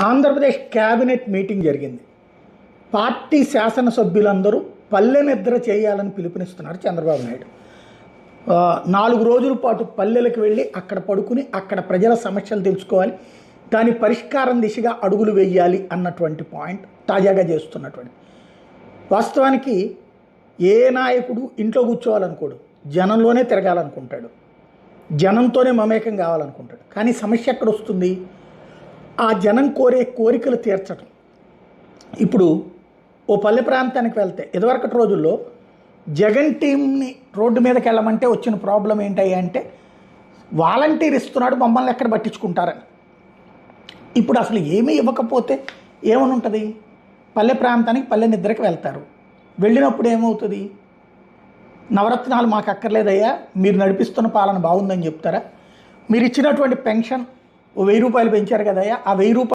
Andhra Pradesh cabinet meeting జరిగింది. Party శాసనసభ్యులందరూ పల్లె నిద్ర చేయాలని పిలుపునిస్తున్నారు చంద్రబాబు నాయుడు. 4 రోజుల పాటు పల్లెలకు వెళ్ళి అక్కడ పడుకుని అక్కడ ప్రజల సమస్యలు తెలుసుకోవాలి, దాని పరిష్కారం దిశగా అడుగులు వేయాలి అన్నటువంటి పాయింట్ తాజాగా చేస్తున్నటువంటి. వాస్తవానికి ఏ నాయకుడు ఇంట్లో కూర్చోవాలనుకోడు, జనంలోనే తిరగాలనుకుంటాడు, జనంతోనే మమేకం కావాలనుకుంటాడు. కానీ సమస్య ఎక్కడ వస్తుంది? ఆ జనం కోరే కోరికలు తీర్చడం. ఇప్పుడు ఓ పల్లె ప్రాంతానికి వెళ్తే ఇదివరకటి రోజుల్లో జగన్ టీంని రోడ్డు మీదకి వెళ్ళమంటే వచ్చిన ప్రాబ్లం ఏంటి అంటే వాలంటీర్ ఇస్తున్నాడు, మమ్మల్ని ఎక్కడ పట్టించుకుంటారని. ఇప్పుడు అసలు ఏమీ ఇవ్వకపోతే ఏమని ఉంటుంది? పల్లె ప్రాంతానికి పల్లె నిద్రకి వెళ్తారు. వెళ్ళినప్పుడు ఏమవుతుంది? నవరత్నాలు మాకు అక్కర్లేదయ్యా, మీరు నడిపిస్తున్న పాలన బాగుందని చెప్తారా? మీరు ఇచ్చినటువంటి పెన్షన్ 1000 రూపాయలు పెంచారు కదయ్యా, ఆ 1000 రూపాయలు